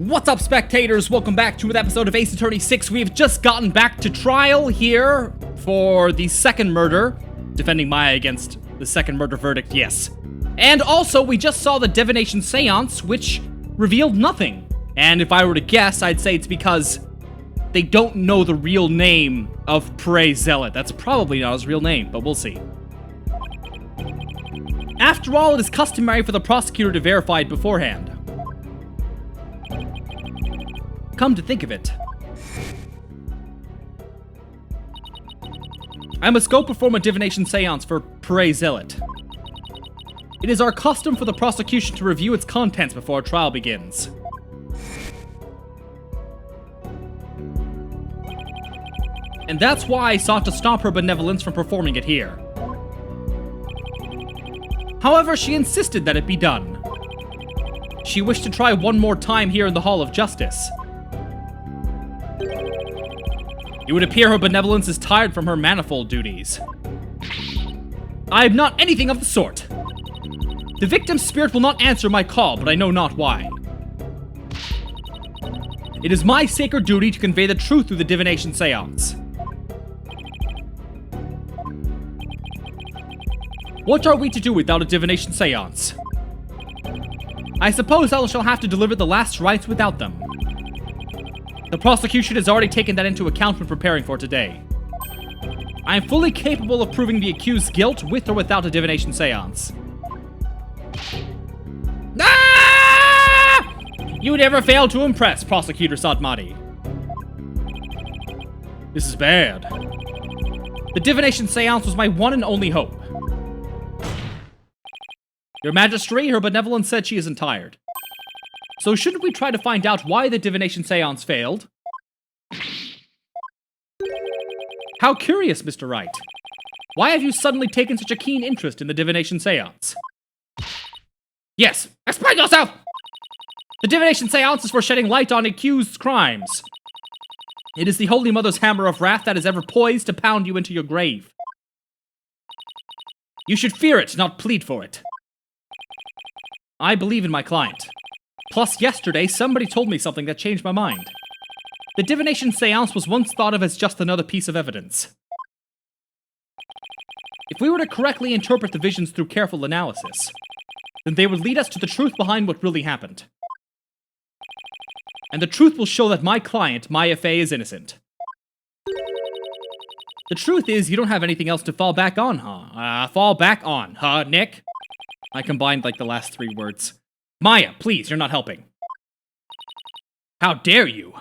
What's up, spectators? Welcome back to another episode of Ace Attorney 6. We've just gotten back to trial here for the second murder, defending Maya against the second murder verdict, yes. And also, we just saw the divination seance, which revealed nothing. And if I were to guess, I'd say it's because they don't know the real name of Puhray Zealot. That's probably not his real name, but we'll see. After all, it is customary for the prosecutor to verify it beforehand. Come to think of it, I must go perform a divination seance for Puhray Zealot. It is our custom for the prosecution to review its contents before a trial begins. And that's why I sought to stop her benevolence from performing it here. However, she insisted that it be done. She wished to try one more time here in the Hall of Justice. It would appear her benevolence is tired from her manifold duties. I am not anything of the sort. The victim's spirit will not answer my call, but I know not why. It is my sacred duty to convey the truth through the divination seance. What are we to do without a divination seance? I suppose I shall have to deliver the last rites without them. The prosecution has already taken that into account when preparing for today. I am fully capable of proving the accused's guilt with or without a divination seance. Ah! You never fail to impress, Prosecutor Sadmati. This is bad. The divination seance was my one and only hope. Your Majesty, her benevolence said she isn't tired. So shouldn't we try to find out why the divination seance failed? How curious, Mr. Wright. Why have you suddenly taken such a keen interest in the divination seance? Yes, explain yourself! The divination seance is for shedding light on accused's crimes. It is the Holy Mother's hammer of wrath that is ever poised to pound you into your grave. You should fear it, not plead for it. I believe in my client. Plus, yesterday, somebody told me something that changed my mind. The divination seance was once thought of as just another piece of evidence. If we were to correctly interpret the visions through careful analysis, then they would lead us to the truth behind what really happened. And the truth will show that my client, Maya Fey, is innocent. The truth is, you don't have anything else to fall back on, huh? Nick? I combined, like, the last three words. Maya, please, you're not helping. How dare you?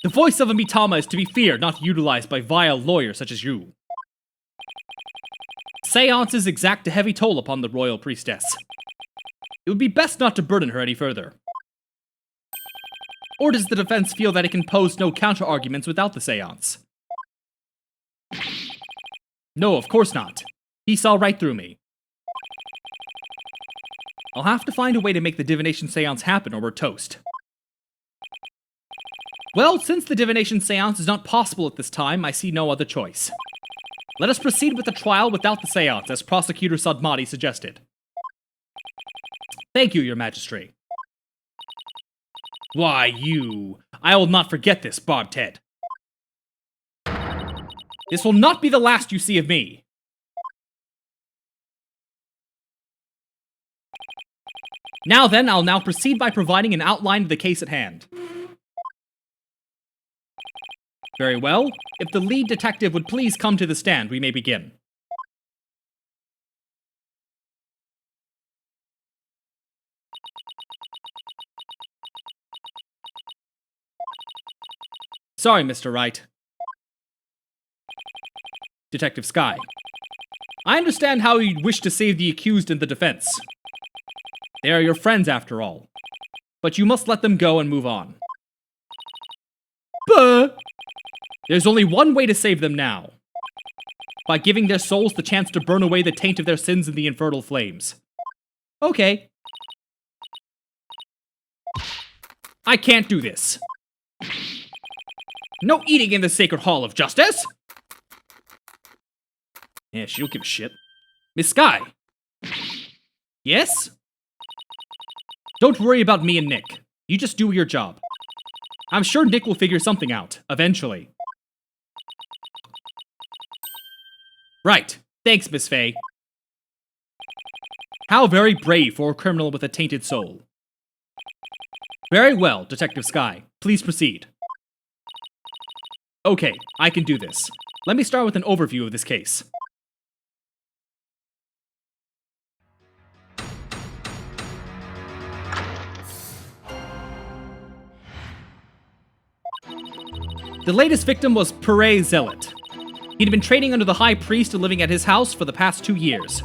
The voice of a Mitama is to be feared, not utilized by vile lawyers such as you. Seances exact a heavy toll upon the royal priestess. It would be best not to burden her any further. Or does the defense feel that it can pose no counter-arguments without the seance? No, of course not. He saw right through me. I'll have to find a way to make the divination seance happen or we're toast. Well, since the divination seance is not possible at this time, I see no other choice. Let us proceed with the trial without the seance, as Prosecutor Sadmati suggested. Thank you, Your Majesty. Why, you... I will not forget this, Bob Ted. This will not be the last you see of me. Now then, I'll now proceed by providing an outline of the case at hand. Very well. If the lead detective would please come to the stand, we may begin. Sorry, Mr. Wright. Detective Sky. I understand how you'd wish to save the accused and the defense. They are your friends, after all. But you must let them go and move on. But there's only one way to save them now. By giving their souls the chance to burn away the taint of their sins in the infernal flames. Okay. I can't do this. No eating in the Sacred Hall of Justice! Yeah, she don't give a shit. Miss Sky. Yes? Don't worry about me and Nick. You just do your job. I'm sure Nick will figure something out, eventually. Right. Thanks, Miss Faye. How very brave for a criminal with a tainted soul. Very well, Detective Sky. Please proceed. Okay, I can do this. Let me start with an overview of this case. The latest victim was Puhray Zealot. He'd been training under the High Priest and living at his house for the past 2 years.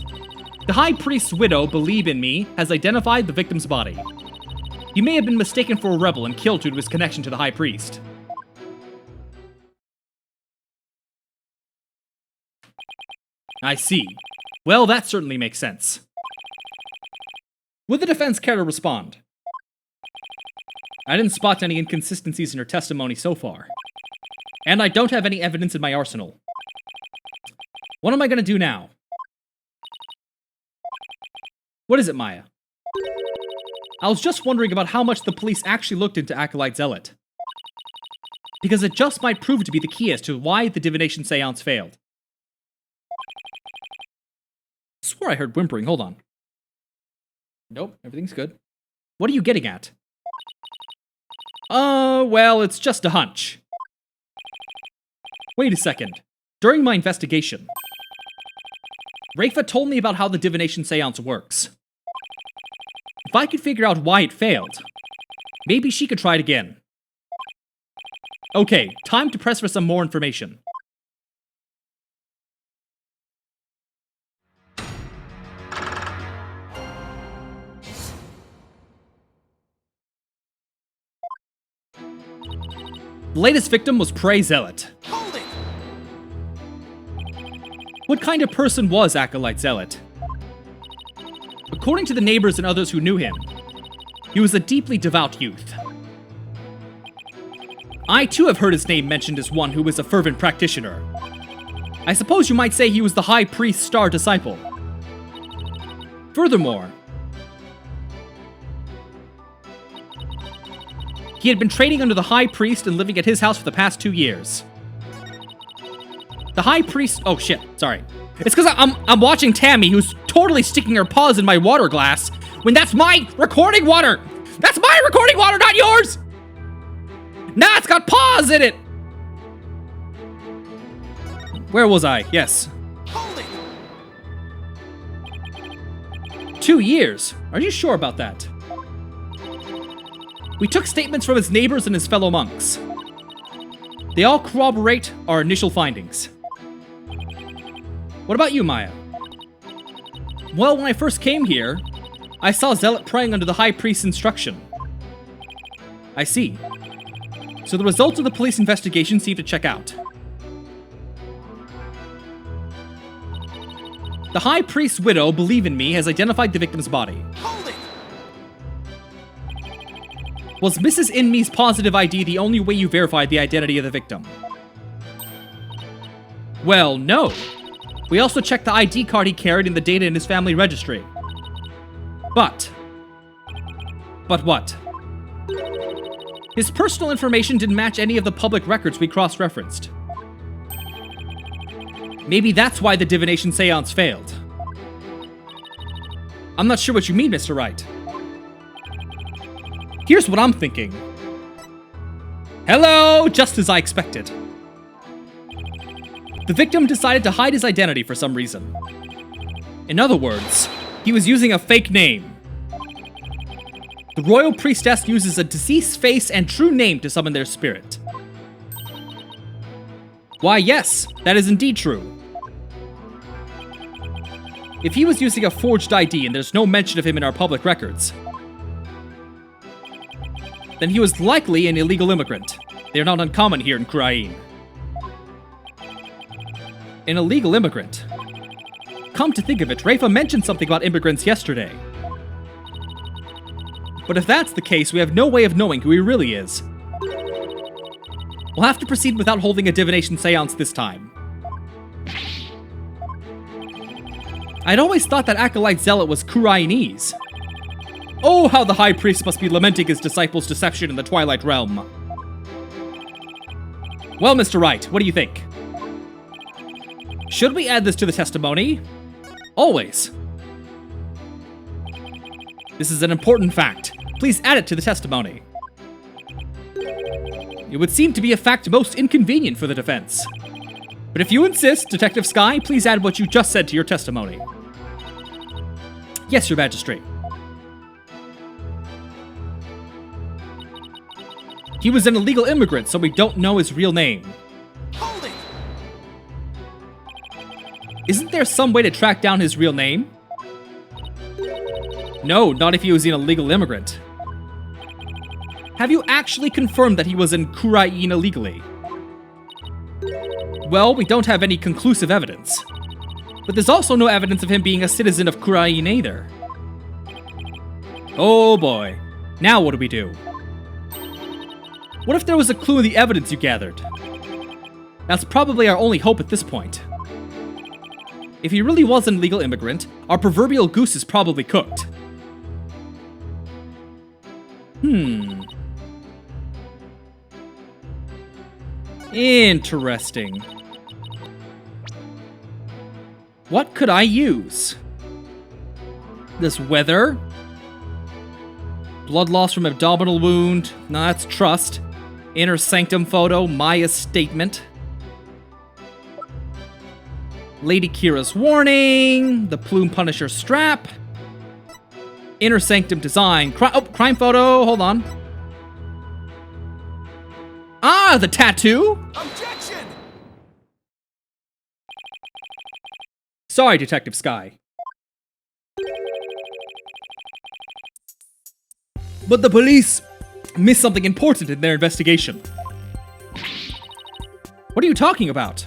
The High Priest's widow, Believe in Me, has identified the victim's body. He may have been mistaken for a rebel and killed due to his connection to the High Priest. I see. Well, that certainly makes sense. Would the defense care to respond? I didn't spot any inconsistencies in her testimony so far. And I don't have any evidence in my arsenal. What am I gonna do now? What is it, Maya? I was just wondering about how much the police actually looked into Acolyte Zealot. Because it just might prove to be the key as to why the divination seance failed. I swore I heard whimpering, hold on. Nope, everything's good. What are you getting at? Well, it's just a hunch. Wait a second. During my investigation, Rafa told me about how the divination seance works. If I could figure out why it failed, maybe she could try it again. Okay, time to press for some more information. The latest victim was Puhray Zealot. Hold it! What kind of person was Acolyte Zealot? According to the neighbors and others who knew him, he was a deeply devout youth. I too have heard his name mentioned as one who was a fervent practitioner. I suppose you might say he was the High Priest's star disciple. Furthermore, he had been training under the High Priest and living at his house for the past 2 years. The High Priest... Oh, shit. Sorry. It's because I'm watching Tammy, who's totally sticking her paws in my water glass, when that's my recording water! That's my recording water, not yours! Nah, it's got paws in it! Where was I? Yes. Hold it! 2 years? Are you sure about that? We took statements from his neighbors and his fellow monks. They all corroborate our initial findings. What about you, Maya? Well, when I first came here, I saw Zealot praying under the High Priest's instruction. I see. So the results of the police investigation seem to check out. The High Priest's widow, Believe in Me, has identified the victim's body. Hold it! Was Mrs. In-Me's positive ID the only way you verified the identity of the victim? Well, no. We also checked the ID card he carried and the data in his family registry. But what? His personal information didn't match any of the public records we cross-referenced. Maybe that's why the divination seance failed. I'm not sure what you mean, Mr. Wright. Here's what I'm thinking. Hello, just as I expected. The victim decided to hide his identity for some reason. In other words, he was using a fake name. The royal priestess uses a deceased's face and true name to summon their spirit. Why, yes, that is indeed true. If he was using a forged ID and there's no mention of him in our public records, then he was likely an illegal immigrant. They're not uncommon here in Puhray. An illegal immigrant. Come to think of it, Rafa mentioned something about immigrants yesterday. But if that's the case, we have no way of knowing who he really is. We'll have to proceed without holding a divination seance this time. I'd always thought that Acolyte Zealot was Kuraianese. Oh, how the High Priest must be lamenting his disciples' deception in the Twilight Realm. Well, Mr. Wright, what do you think? Should we add this to the testimony? Always. This is an important fact. Please add it to the testimony. It would seem to be a fact most inconvenient for the defense. But if you insist, Detective Sky, please add what you just said to your testimony. Yes, Your Majesty. He was an illegal immigrant, so we don't know his real name. Hold it! Isn't there some way to track down his real name? No, not if he was an illegal immigrant. Have you actually confirmed that he was in Kurain illegally? Well, we don't have any conclusive evidence. But there's also no evidence of him being a citizen of Kurain either. Oh boy. Now what do we do? What if there was a clue in the evidence you gathered? That's probably our only hope at this point. If he really was an illegal immigrant, our proverbial goose is probably cooked. Interesting. What could I use? This weather? Blood loss from abdominal wound. Nah, that's trust. Inner sanctum photo. Maya's statement. Lady Kira's warning. The Plume Punisher strap. Inner sanctum design. Crime photo. Hold on. Ah, the tattoo? Objection! Sorry, Detective Sky. But the police missed something important in their investigation. What are you talking about?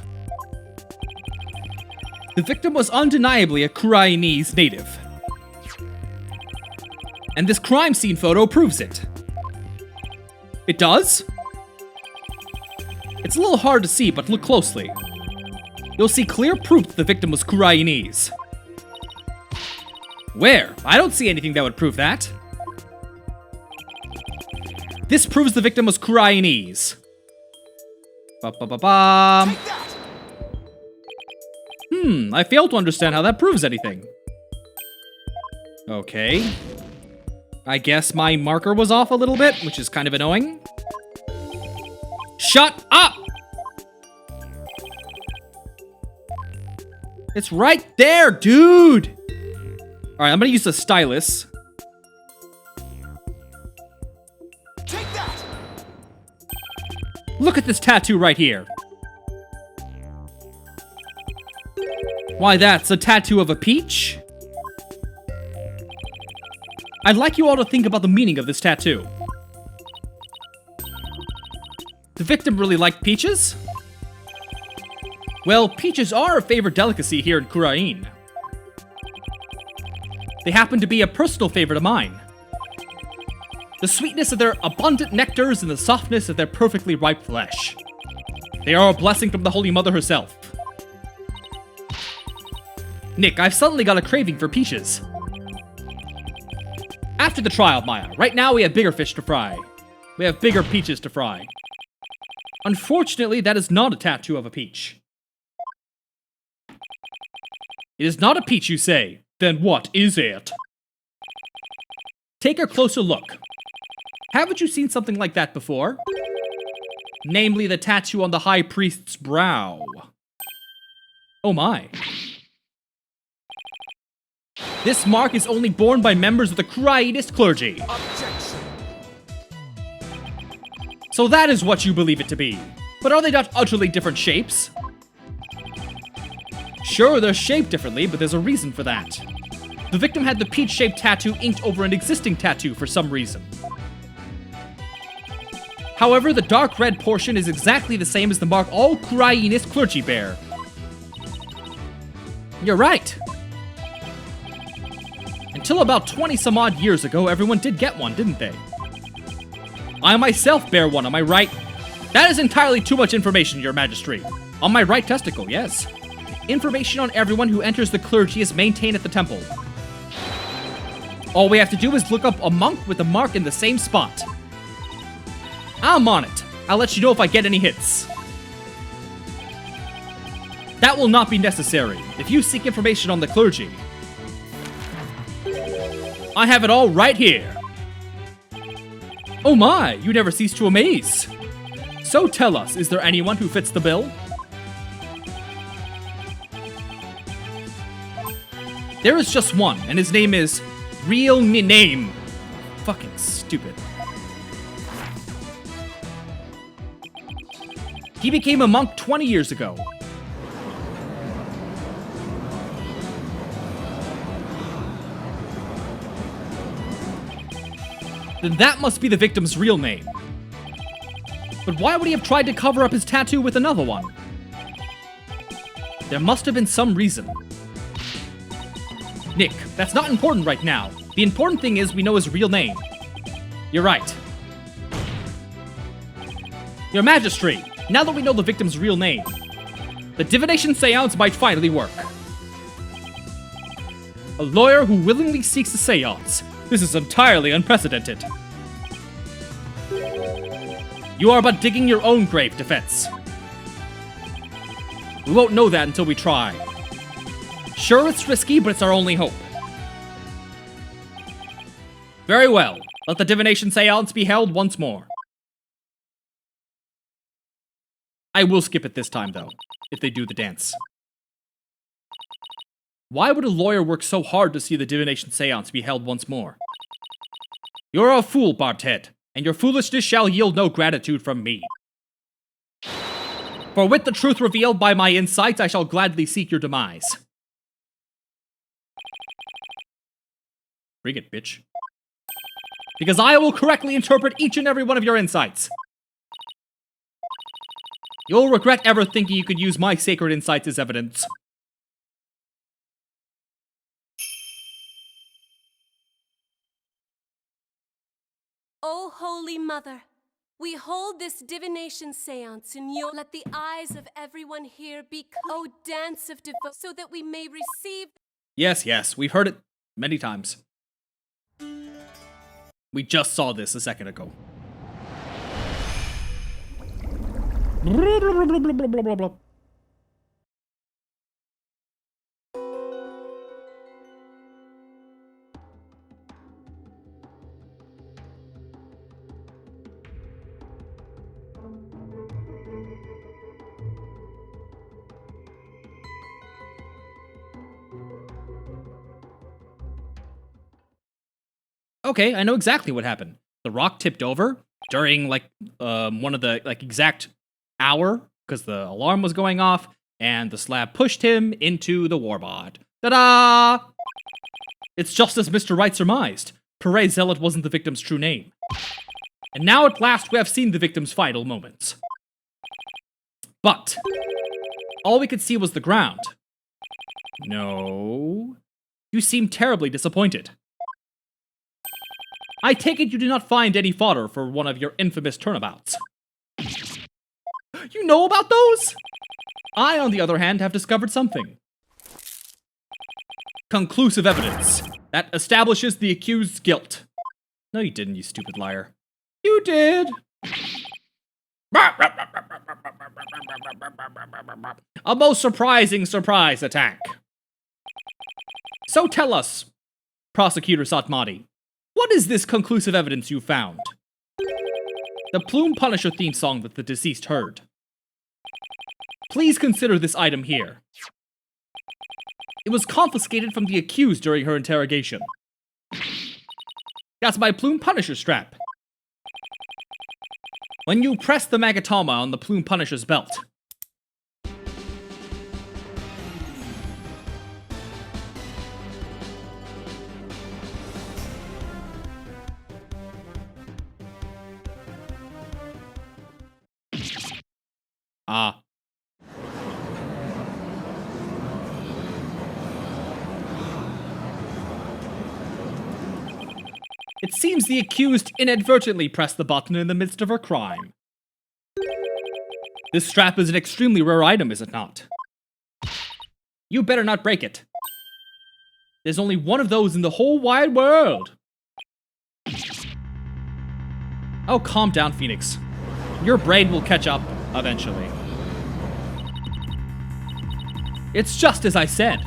The victim was undeniably a Kurainese native. And this crime scene photo proves it. It does? It's a little hard to see, but look closely. You'll see clear proof that the victim was Kurainese. Where? I don't see anything that would prove that. This proves the victim was Kurainese. Ba-ba-ba-bam. I fail to understand how that proves anything. Okay. I guess my marker was off a little bit, which is kind of annoying. Shut up! It's right there, dude! Alright, I'm gonna use the stylus. Take that! Look at this tattoo right here. Why, that's a tattoo of a peach? I'd like you all to think about the meaning of this tattoo. The victim really liked peaches? Well, peaches are a favorite delicacy here in Kurain. They happen to be a personal favorite of mine. The sweetness of their abundant nectars and the softness of their perfectly ripe flesh. They are a blessing from the Holy Mother herself. Nick, I've suddenly got a craving for peaches. After the trial, Maya. Right now we have bigger fish to fry. We have bigger peaches to fry. Unfortunately, that is not a tattoo of a peach. It is not a peach, you say? Then what is it? Take a closer look. Haven't you seen something like that before? Namely, the tattoo on the High Priest's brow. Oh my. This mark is only borne by members of the Kurainist clergy. Objection! So that is what you believe it to be. But are they not utterly different shapes? Sure, they're shaped differently, but there's a reason for that. The victim had the peach-shaped tattoo inked over an existing tattoo for some reason. However, the dark red portion is exactly the same as the mark all Kurainist clergy bear. You're right. Until about 20-some-odd years ago, everyone did get one, didn't they? I myself bear one, am I right? That is entirely too much information, Your Majesty. On my right testicle, yes. Information on everyone who enters the clergy is maintained at the temple. All we have to do is look up a monk with a mark in the same spot. I'm on it. I'll let you know if I get any hits. That will not be necessary if you seek information on the clergy. I have it all right here. Oh my, you never cease to amaze. So tell us, is there anyone who fits the bill? There is just one, and his name is Real Name. Fucking stupid. He became a monk 20 years ago. Then that must be the victim's real name. But why would he have tried to cover up his tattoo with another one? There must have been some reason. Nick, that's not important right now. The important thing is we know his real name. You're right. Your Majesty, now that we know the victim's real name, the divination seance might finally work. A lawyer who willingly seeks a seance. This is entirely unprecedented. You are but digging your own grave, defense. We won't know that until we try. Sure, it's risky, but it's our only hope. Very well. Let the divination seance be held once more. I will skip it this time, though, if they do the dance. Why would a lawyer work so hard to see the divination seance be held once more? You're a fool, Barbed, and your foolishness shall yield no gratitude from me. For with the truth revealed by my insights, I shall gladly seek your demise. Bring it, bitch. Because I will correctly interpret each and every one of your insights. You'll regret ever thinking you could use my sacred insights as evidence. O Holy Mother, we hold this divination seance in your... Let the eyes of everyone here be... O dance of devotion, so that we may receive... Yes, yes, we've heard it many times. We just saw this a second ago. Okay, I know exactly what happened. The rock tipped over during, one of the, exact hour, because the alarm was going off, and the slab pushed him into the warbot. Ta-da! It's just as Mr. Wright surmised. Puhray Zealot wasn't the victim's true name. And now at last we have seen the victim's final moments. But all we could see was the ground. No. You seem terribly disappointed. I take it you do not find any fodder for one of your infamous turnabouts. You know about those? I, on the other hand, have discovered something. Conclusive evidence that establishes the accused's guilt. No, you didn't, you stupid liar. You did. A most surprising surprise attack. So tell us, Prosecutor Satmati, what is this conclusive evidence you found? The Plume Punisher theme song that the deceased heard. Please consider this item here. It was confiscated from the accused during her interrogation. That's my Plume Punisher strap. When you press the Magatama on the Plume Punisher's belt, it seems the accused inadvertently pressed the button in the midst of her crime. This strap is an extremely rare item, is it not? You better not break it. There's only one of those in the whole wide world. Oh, calm down, Phoenix. Your brain will catch up eventually. It's just as I said.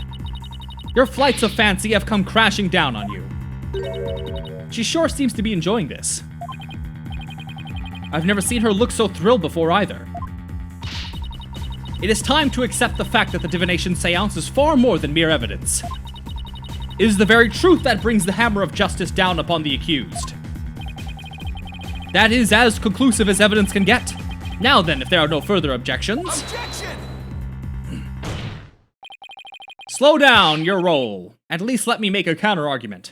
Your flights of fancy have come crashing down on you. She sure seems to be enjoying this. I've never seen her look so thrilled before either. It is time to accept the fact that the divination seance is far more than mere evidence. It is the very truth that brings the hammer of justice down upon the accused. That is as conclusive as evidence can get. Now then, if there are no further objections... Objection! Slow down your roll. At least let me make a counter-argument.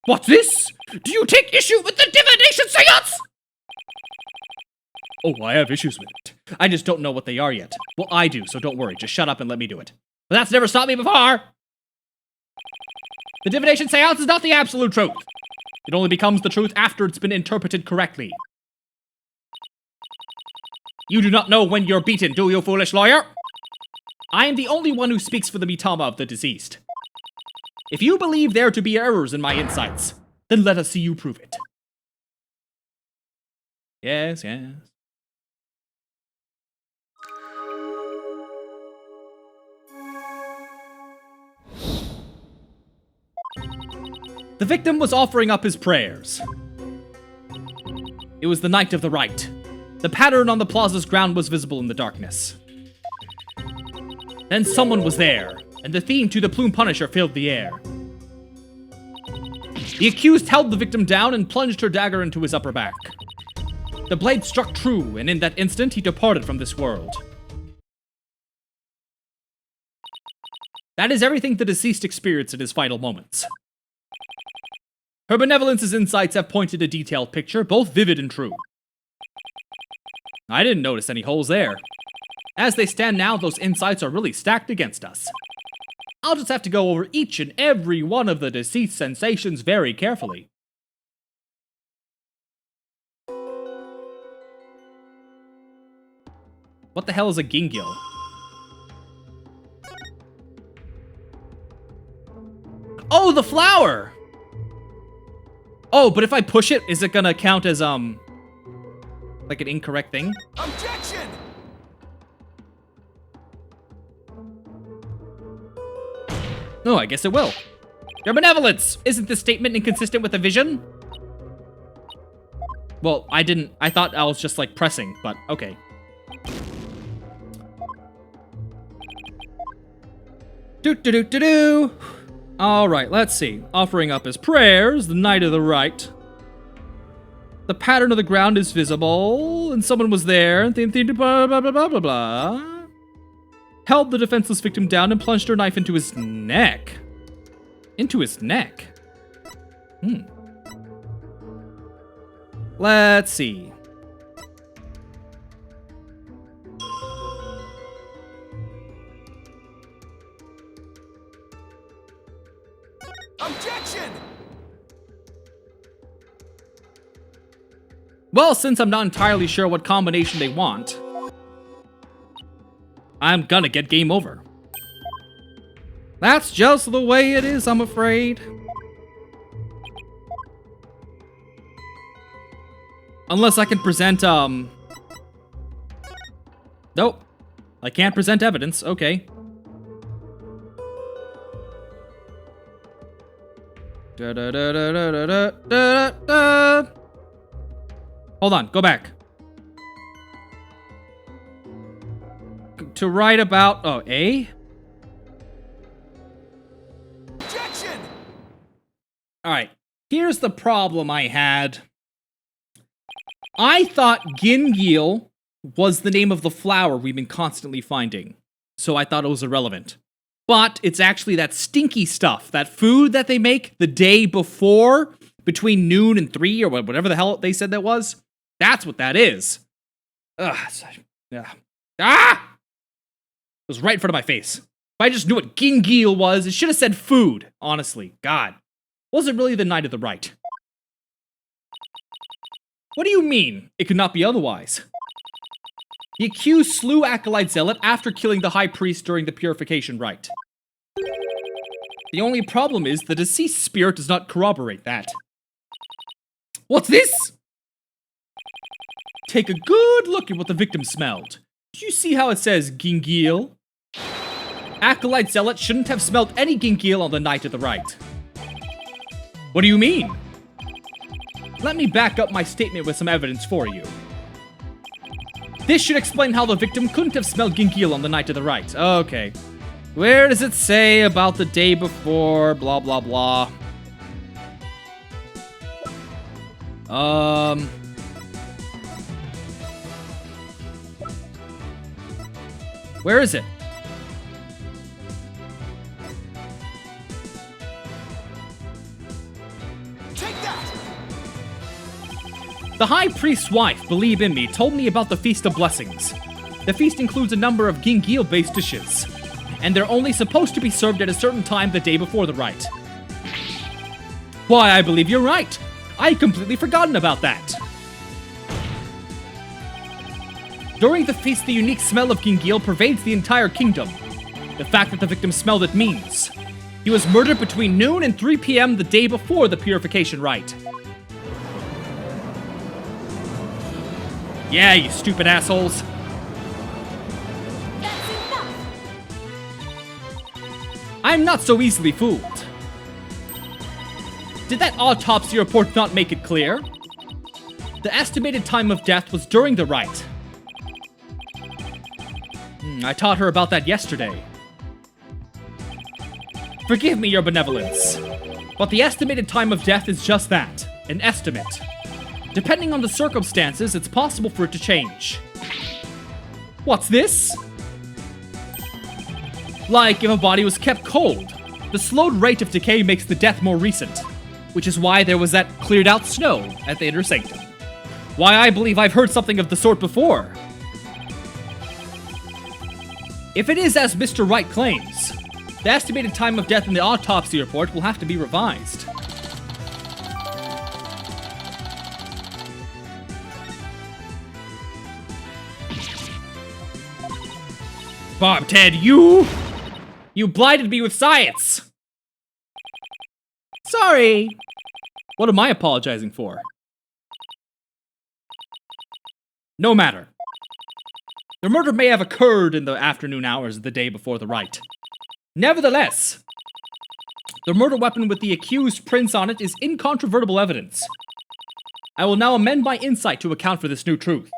What's this? Do you take issue with the divination seance? Oh, I have issues with it. I just don't know what they are yet. Well, I do, so don't worry. Just shut up and let me do it. But that's never stopped me before! The divination seance is not the absolute truth. It only becomes the truth after it's been interpreted correctly. You do not know when you're beaten, do you, foolish lawyer? I am the only one who speaks for the Mitama of the deceased. If you believe there to be errors in my insights, then let us see you prove it. Yes, yes. The victim was offering up his prayers. It was the night of the rite. The pattern on the plaza's ground was visible in the darkness. Then someone was there, and the theme to the Plume Punisher filled the air. The accused held the victim down and plunged her dagger into his upper back. The blade struck true, and in that instant he departed from this world. That is everything the deceased experienced in his final moments. Her benevolence's insights have pointed a detailed picture, both vivid and true. I didn't notice any holes there. As they stand now, those insights are really stacked against us. I'll just have to go over each and every one of the deceased's sensations very carefully. What the hell is a gingil? Oh, the flower! Oh, but if I push it, is it gonna count as, like an incorrect thing? Objection! Oh, I guess it will. Your benevolence! Isn't this statement inconsistent with the vision? Well, I thought I was just, like, pressing, but okay. Do-do-do-do-do! Alright, let's see. Offering up his prayers, the night of the rite. The pattern of the ground is visible, and someone was there, blah, blah, blah, blah, blah, blah. Held the defenseless victim down and plunged her knife into his neck. Into his neck? Let's see. Objection! Well, since I'm not entirely sure what combination they want, I'm gonna get game over. That's just the way it is, I'm afraid. Unless I can present, Nope. I can't present evidence, okay. Da-da-da-da-da-da-da-da. Hold on, go back. To write about... Oh, A? Objection! Alright, here's the problem I had. I thought Gingil was the name of the flower we've been constantly finding, so I thought it was irrelevant. But it's actually that stinky stuff, that food that they make the day before, between noon and 3, or whatever the hell they said that was. That's what that is. Ugh. Yeah. Ah! It was right in front of my face. If I just knew what Gingil was, it should have said food. Honestly, God. Was it really the night of the rite? What do you mean? It could not be otherwise. The accused slew Acolyte Zealot after killing the High Priest during the purification rite. The only problem is the deceased spirit does not corroborate that. What's this? Take a good look at what the victim smelled. Do you see how it says gingeal? Acolyte Zealot shouldn't have smelled any gingeal on the night of the rite. What do you mean? Let me back up my statement with some evidence for you. This should explain how the victim couldn't have smelled gingeal on the night of the rite. Okay. Where does it say about the day before, blah, blah, blah? Where is it? Take that! The High Priest's wife, believe in me, told me about the Feast of Blessings. The feast includes a number of gingeal-based dishes, and they're only supposed to be served at a certain time the day before the rite. Why, I believe you're right. I had completely forgotten about that. During the feast, the unique smell of gingeal pervades the entire kingdom. The fact that the victim smelled it means he was murdered between noon and 3 p.m. the day before the purification rite. Yeah, you stupid assholes. That's enough! I'm not so easily fooled. Did that autopsy report not make it clear? The estimated time of death was during the rite. I taught her about that yesterday. Forgive me, your benevolence, but the estimated time of death is just that, an estimate. Depending on the circumstances, it's possible for it to change. What's this? Like if a body was kept cold, the slowed rate of decay makes the death more recent, which is why there was that cleared out snow at the inner sanctum. Why, I believe I've heard something of the sort before. If it is as Mr. Wright claims, the estimated time of death in the autopsy report will have to be revised. Bob, Ted, you blinded me with science! Sorry! What am I apologizing for? No matter. The murder may have occurred in the afternoon hours of the day before the rite. Nevertheless, the murder weapon with the accused prints on it is incontrovertible evidence. I will now amend my insight to account for this new truth.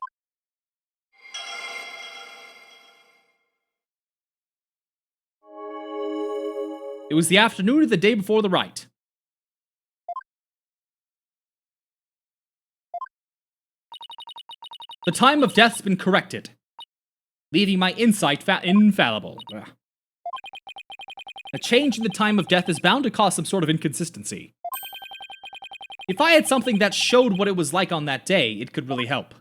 It was the afternoon of the day before the rite. The time of death's been corrected, leaving my insight infallible. Ugh. A change in the time of death is bound to cause some sort of inconsistency. If I had something that showed what it was like on that day, it could really help.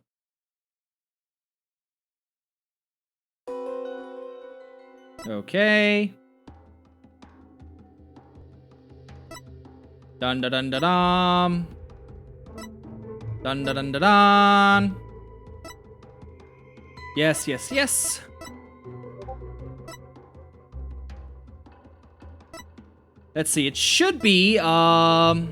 Okay. Dun dun dun dun dun. Dun dun dun dun dun. Yes, yes, yes. Let's see, it should be, because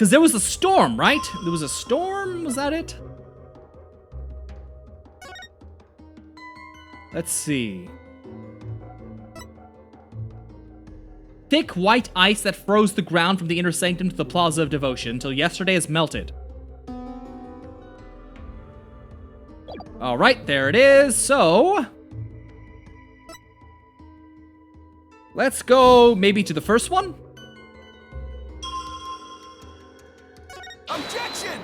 there was a storm, right? There was a storm, was that it? Let's see. Thick white ice that froze the ground from the inner sanctum to the Plaza of Devotion until yesterday has melted. Alright, there it is, so... let's go maybe to the first one? Objection!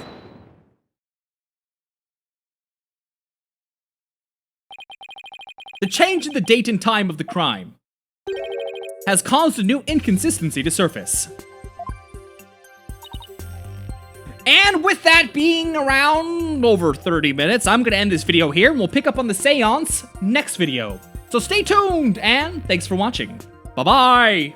The change in the date and time of the crime has caused a new inconsistency to surface. And with that being around over 30 minutes, I'm gonna end this video here, and we'll pick up on the Seance next video. So stay tuned, and thanks for watching. Bye-bye!